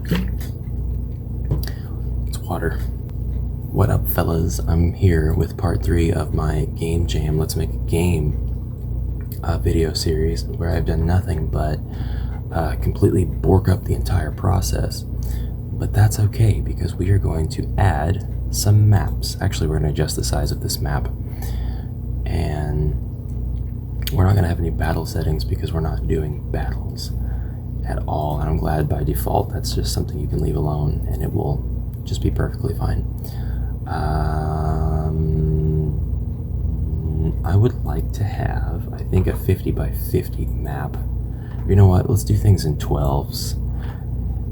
It's water. What up, fellas? I'm here with part 3 of my Game Jam Let's Make a Game video series where I've done nothing but completely bork up the entire process. But that's okay because we are going to add some maps. Actually, we're going to adjust the size of this map. And we're not going to have any battle settings because we're not doing battles at all. And I'm glad by default that's just something you can leave alone and it will just be perfectly fine. I would like to have, I think, a 50 by 50 map. You know what? Let's do things in 12s.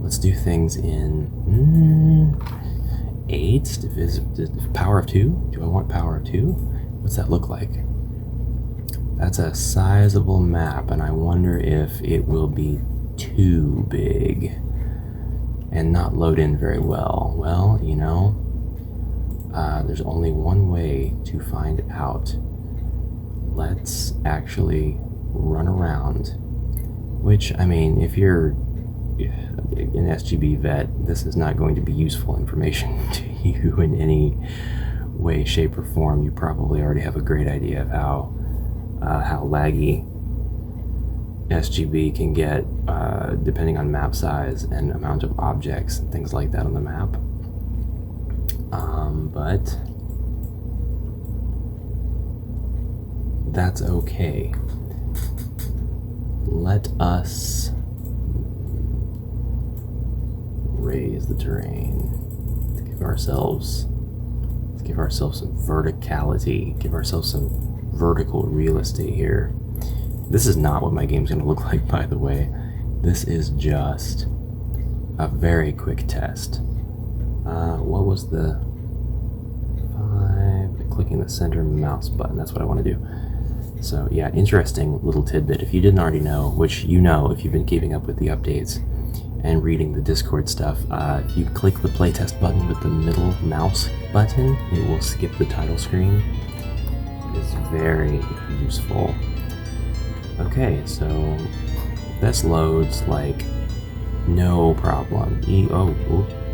Let's do things in 8s. Power of 2? Do I want power of 2? What's that look like? That's a sizable map, and I wonder if it will be too big and not load in very well. Well, you know, there's only one way to find out. Let's actually run around, which, I mean, if you're an SGB vet, this is not going to be useful information to you in any way, shape, or form. You probably already have a great idea of how laggy SGB can get depending on map size and amount of objects and things like that on the map. But that's okay. Let us raise the terrain. Let's give ourselves some verticality. Give ourselves some vertical real estate here. This is not what my game's going to look like, by the way. This is just a very quick test. What was the 5? Clicking the center mouse button. That's what I want to do. So yeah, interesting little tidbit. If you didn't already know, which you know if you've been keeping up with the updates and reading the Discord stuff, if you click the playtest button with the middle mouse button, it will skip the title screen. It is very useful. Okay, so this loads like no problem.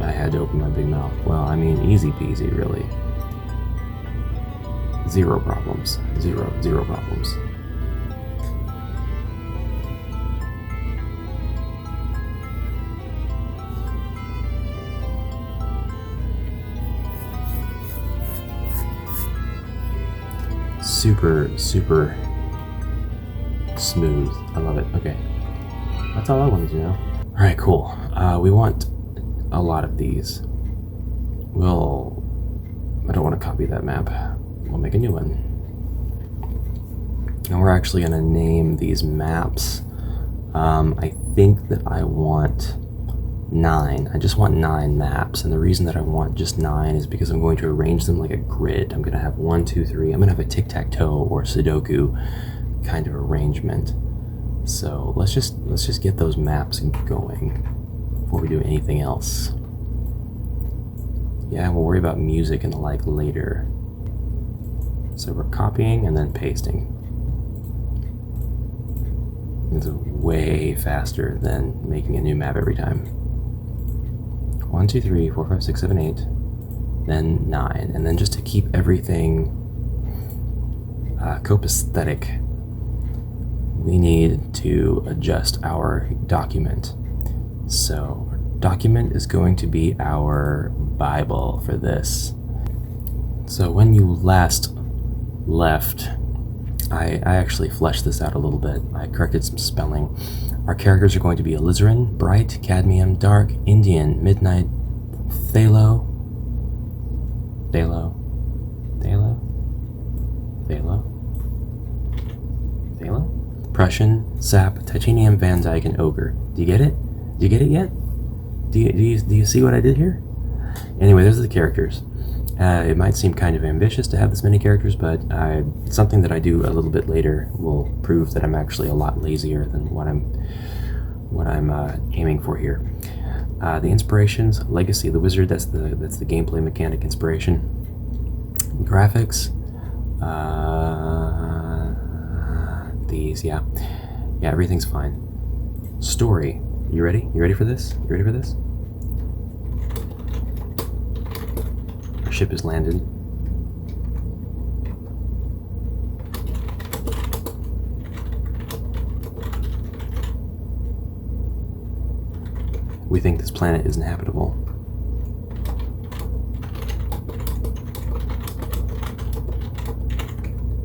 I had to open my big mouth. Well, I mean, easy peasy, really. Zero problems. Zero problems. Super smooth. I love it. Okay. That's all I wanted to know. Alright, cool. We want a lot of these. I don't want to copy that map. We'll make a new one. And we're actually going to name these maps. I think that I want 9. I just want 9 maps. And the reason that I want just 9 is because I'm going to arrange them like a grid. I'm going to have 1, 2, 3. I'm going to have a tic-tac-toe or Sudoku kind of arrangement. So let's just get those maps going before we do anything else. Yeah, we'll worry about music and the like later. So we're copying and then pasting. It's way faster than making a new map every time. 1, 2, 3, 4, 5, 6, 7, 8, then 9. And then just to keep everything copacetic, we need to adjust our document. So our document is going to be our Bible for this. So when you last left, I actually fleshed this out a little bit. I corrected some spelling. Our characters are going to be alizarin, bright, cadmium, dark, Indian, midnight, phthalo, Prussian, sap, titanium, Van Dyke, and ogre. Do you get it? Do you get it yet? Do you see what I did here? Anyway, those are the characters. It might seem kind of ambitious to have this many characters, but something that I do a little bit later will prove that I'm actually a lot lazier than what I'm aiming for here. The inspirations, Legacy of the Wizard, that's the gameplay mechanic inspiration. Graphics, these, yeah, everything's fine. Story, you ready? You ready for this? ship has landed. We think this planet is inhabitable.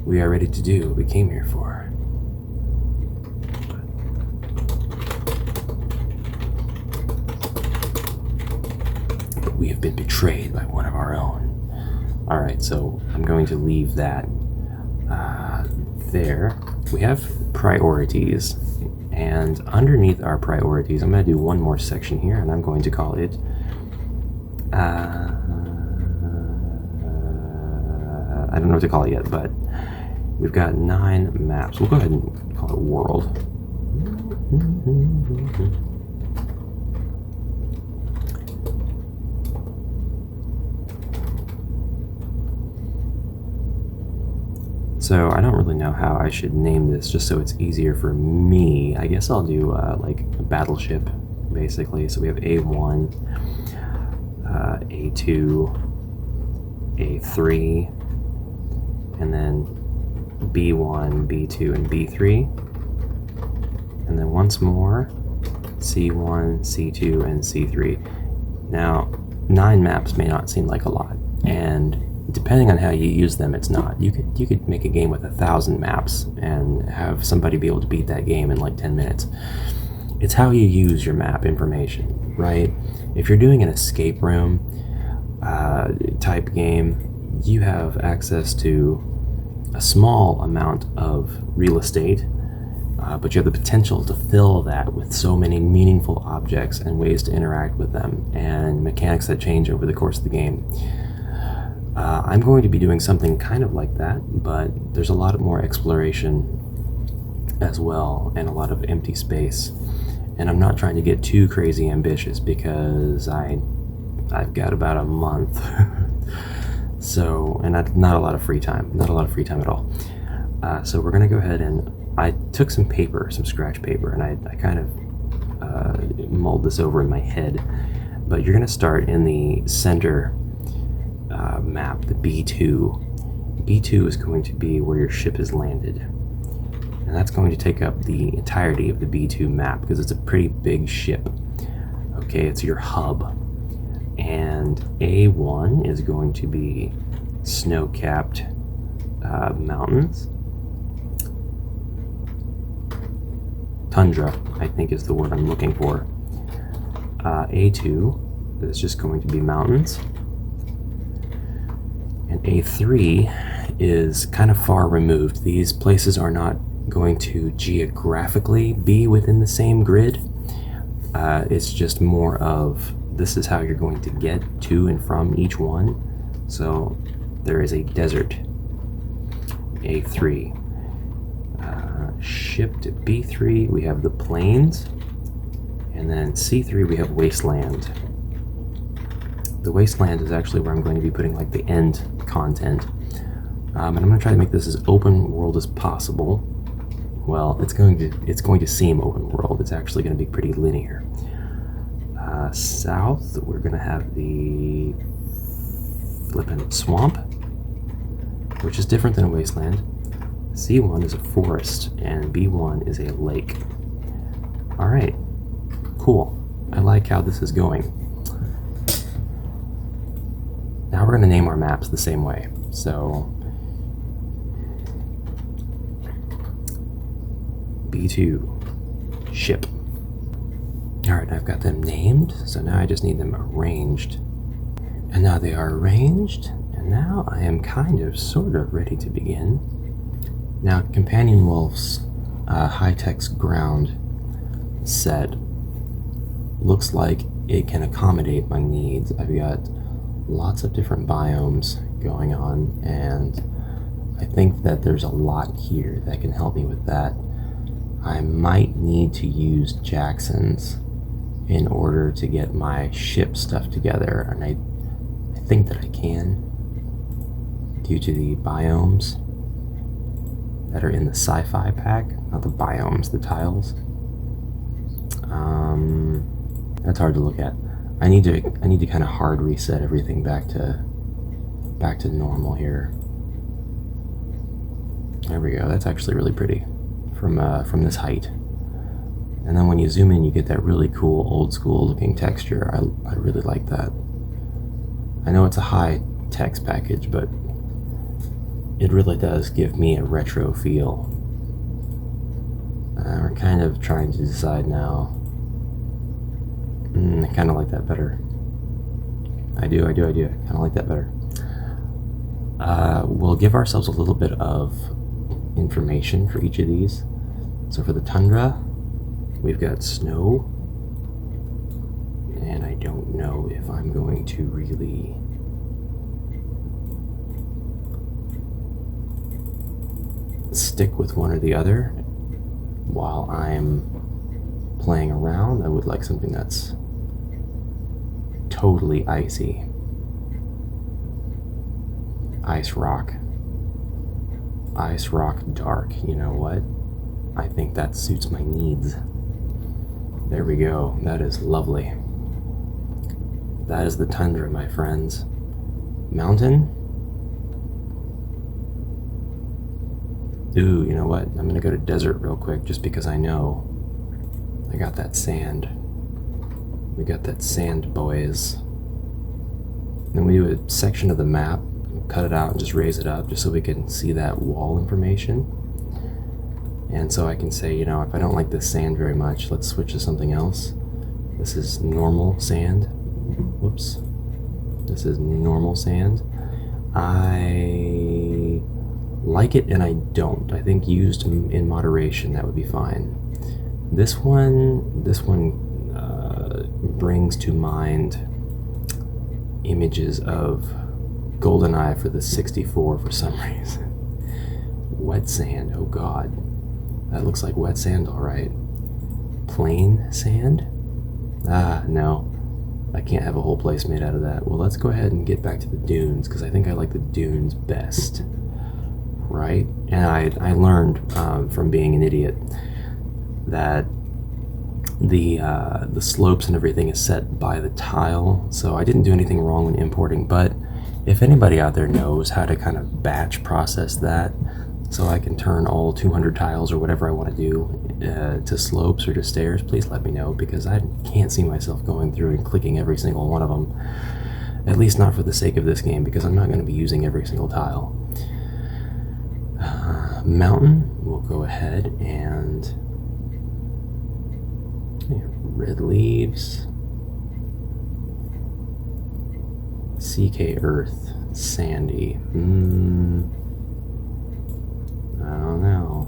We are ready to do what we came here for. But we have been betrayed by one of our own. Alright, so I'm going to leave that there. We have priorities, and underneath our priorities, I'm going to do one more section here, and I'm going to call it I don't know what to call it yet, but we've got 9 maps. We'll go ahead and call it world. So I don't really know how I should name this, just so it's easier for me. I guess I'll do like a battleship, basically. So we have A1, A2, A3, and then B1, B2, and B3. And then once more, C1, C2, and C3. Now, 9 maps may not seem like a lot, and depending on how you use them, it's not. You could make a game with 1,000 maps and have somebody be able to beat that game in like 10 minutes. It's how you use your map information, right? If you're doing an escape room type game, you have access to a small amount of real estate, but you have the potential to fill that with so many meaningful objects and ways to interact with them, and mechanics that change over the course of the game. I'm going to be doing something kind of like that, but there's a lot more exploration as well, and a lot of empty space. And I'm not trying to get too crazy ambitious because I've got about a month. So, and not a lot of free time. Not a lot of free time at all. So we're going to go ahead, and I took some paper, some scratch paper, and I kind of mulled this over in my head. But you're going to start in the center map, the B2. B2 is going to be where your ship has landed. And that's going to take up the entirety of the B2 map because it's a pretty big ship. Okay, it's your hub. And A1 is going to be snow-capped mountains. Tundra, I think, is the word I'm looking for. A2 is just going to be mountains. And A3 is kind of far removed. These places are not going to geographically be within the same grid. It's just more of, this is how you're going to get to and from each one. So there is a desert, A3. Ship to B3, we have the plains. And then C3, we have wasteland. The wasteland is actually where I'm going to be putting like the end content. And I'm going to try to make this as open world as possible. Well, it's going to seem open world. It's actually going to be pretty linear. South, we're going to have the flippin' swamp, which is different than a wasteland. C1 is a forest, and B1 is a lake. All right, cool. I like how this is going. Now we're going to name our maps the same way. So B2, ship. Alright, I've got them named, so now I just need them arranged. And now they are arranged, and now I am kind of, sort of ready to begin. Now, Companion Wolf's high-text ground set looks like it can accommodate my needs. I've got lots of different biomes going on, and I think that there's a lot here that can help me with that. I might need to use Jackson's in order to get my ship stuff together, and I think that I can due to the biomes that are in the sci-fi pack, not the biomes, the tiles. That's hard to look at. I need to kind of hard reset everything back to back to normal here. There we go. That's actually really pretty from this height. And then when you zoom in, you get that really cool old school looking texture. I really like that. I know it's a high text package, but it really does give me a retro feel. We're kind of trying to decide now. I kind of like that better. I do. I kind of like that better. We'll give ourselves a little bit of information for each of these. So for the tundra, we've got snow. And I don't know if I'm going to really stick with one or the other while I'm playing around. I would like something that's totally icy. Ice rock. Ice rock dark. You know what? I think that suits my needs. There we go. That is lovely. That is the tundra, my friends. Mountain? Ooh, you know what? I'm gonna go to desert real quick just because I know I got that sand. We got that sand, boys. Then we do a section of the map, cut it out and just raise it up just so we can see that wall information. And so I can say, you know, if I don't like this sand very much, let's switch to something else. This is normal sand. Whoops. This is normal sand. I like it and I don't. I think used in moderation, that would be fine. This one brings to mind images of GoldenEye for the 64 for some reason. Wet sand, oh god. That looks like wet sand, all right. Plain sand? Ah, no. I can't have a whole place made out of that. Well, let's go ahead and get back to the dunes, because I think I like the dunes best. Right? And I learned from being an idiot that the slopes and everything is set by the tile, so I didn't do anything wrong when importing, but if anybody out there knows how to kind of batch process that so I can turn all 200 tiles or whatever I want to do to slopes or to stairs, please let me know, because I can't see myself going through and clicking every single one of them, at least not for the sake of this game, because I'm not going to be using every single tile. Mountain, we'll go ahead and red leaves, CK earth, sandy. I don't know.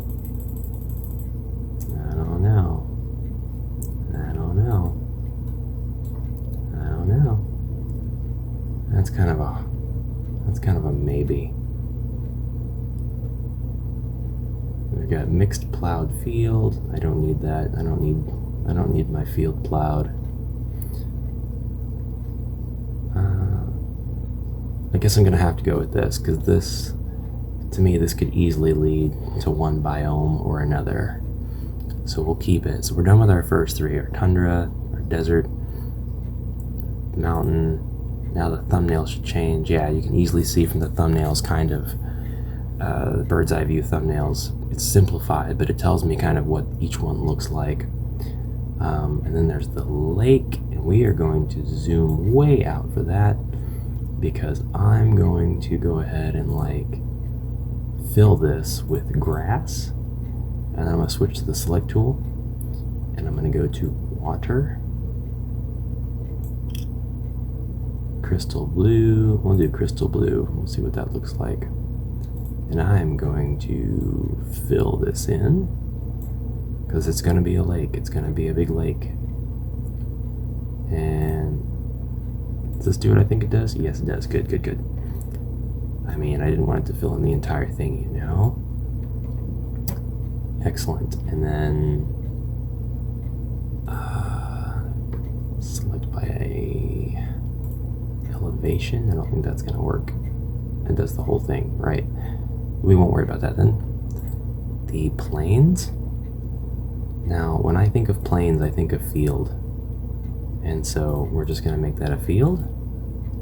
That's kind of a maybe. We've got mixed plowed field. I don't need that. I don't need my field plowed. I guess I'm gonna have to go with this, because this, to me, this could easily lead to one biome or another. So we'll keep it. So we're done with our first three: our tundra, our desert, mountain. Now the thumbnail should change. Yeah, you can easily see from the thumbnails, kind of the bird's eye view thumbnails. It's simplified, but it tells me kind of what each one looks like. And then there's the lake, and we are going to zoom way out for that, because I'm going to go ahead and fill this with grass, and I'm going to switch to the select tool, and I'm going to go to water, crystal blue. We'll do crystal blue. We'll see what that looks like. And I'm going to fill this in, because it's going to be a lake. It's going to be a big lake. And does this do what I think it does? Yes, it does. Good. I mean, I didn't want it to fill in the entire thing, you know? Excellent. And then select by elevation. I don't think that's going to work. It does the whole thing, right? We won't worry about that then. The plains. Now, when I think of plains, I think of field. And so we're just going to make that a field.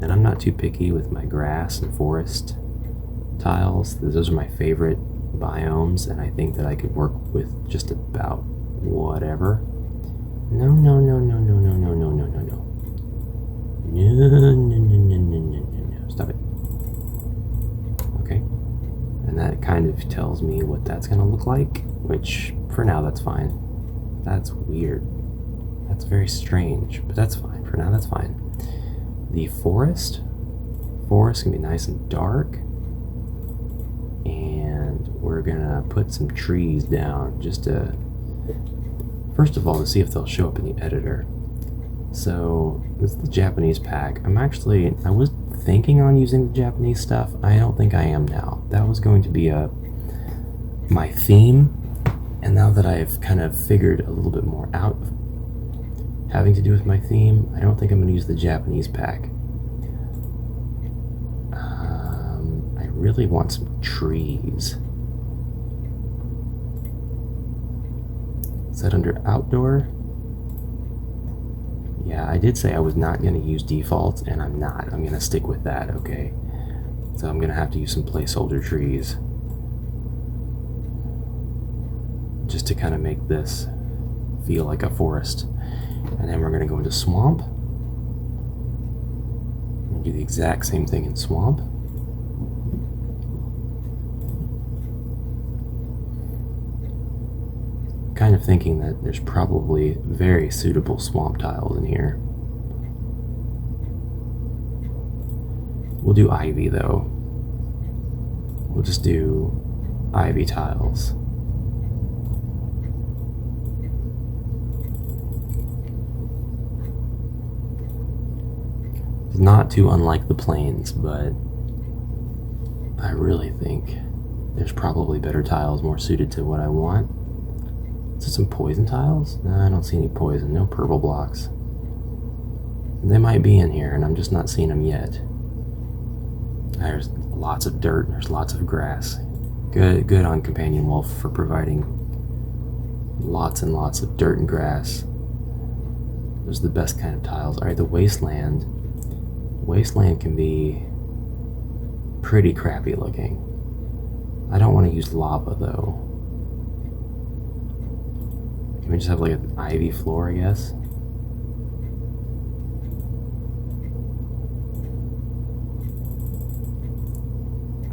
And I'm not too picky with my grass and forest tiles. Those are my favorite biomes, and I think that I could work with just about whatever. No, no, no, no, no, no, no, no, no, no, no. No, no, no, no, no, no, no, no. Stop it. Okay. And that kind of tells me what that's going to look like, which for now that's fine. That's weird. That's very strange, but that's fine. For now that's fine. The forest can be nice and dark. And we're going to put some trees down just to, first of all, to see if they'll show up in the editor. So this is the Japanese pack. I was thinking on using the Japanese stuff. I don't think I am now. That was going to be my theme, and now that I've kind of figured a little bit more out having to do with my theme, I don't think I'm going to use the Japanese pack. I really want some trees. Is that under outdoor? Yeah, I did say I was not going to use defaults, and I'm not. I'm going to stick with that, okay? So I'm going to have to use some placeholder trees just to kind of make this feel like a forest. And then we're going to go into swamp. We'll do the exact same thing in swamp. Kind of thinking that there's probably very suitable swamp tiles in here. We'll do ivy though. We'll just do ivy tiles. It's not too unlike the plains, but I really think there's probably better tiles more suited to what I want. Is there some poison tiles? No, I don't see any poison. No purple blocks. They might be in here, and I'm just not seeing them yet. There's lots of dirt. There's lots of grass. Good on Companion Wolf for providing lots and lots of dirt and grass. Those are the best kind of tiles. All right, the wasteland. Wasteland can be pretty crappy looking. I don't want to use lava though. Can we just have like an ivy floor, I guess?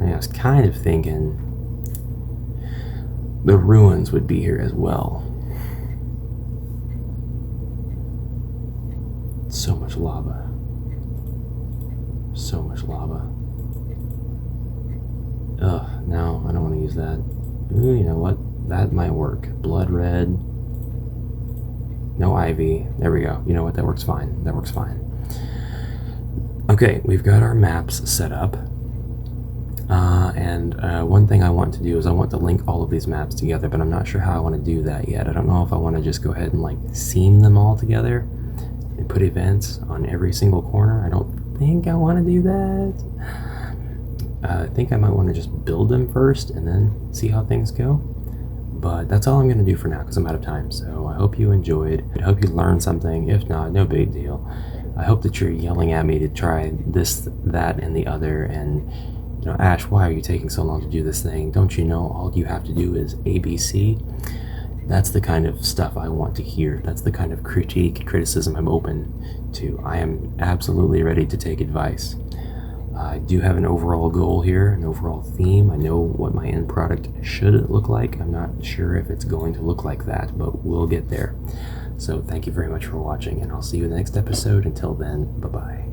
I was kind of thinking the ruins would be here as well. So much lava. So much lava. Ugh, no, I don't want to use that. Ooh, you know what? That might work. Blood red. No ivy. There we go. You know what? That works fine. That works fine. Okay, we've got our maps set up. One thing I want to do is I want to link all of these maps together, but I'm not sure how I want to do that yet. I don't know if I want to just go ahead and like seam them all together and put events on every single corner. I don't think I want to do that. I think I might want to just build them first and then see how things go. But that's all I'm going to do for now because I'm out of time. So I hope you enjoyed. I hope you learned something. If not, no big deal. I hope that you're yelling at me to try this, that, and the other. And, you know, Ash, why are you taking so long to do this thing? Don't you know all you have to do is ABC? That's the kind of stuff I want to hear. That's the kind of criticism I'm open to. I am absolutely ready to take advice. I do have an overall goal here, an overall theme. I know what my end product should look like. I'm not sure if it's going to look like that, but we'll get there. So thank you very much for watching, and I'll see you in the next episode. Until then, bye-bye.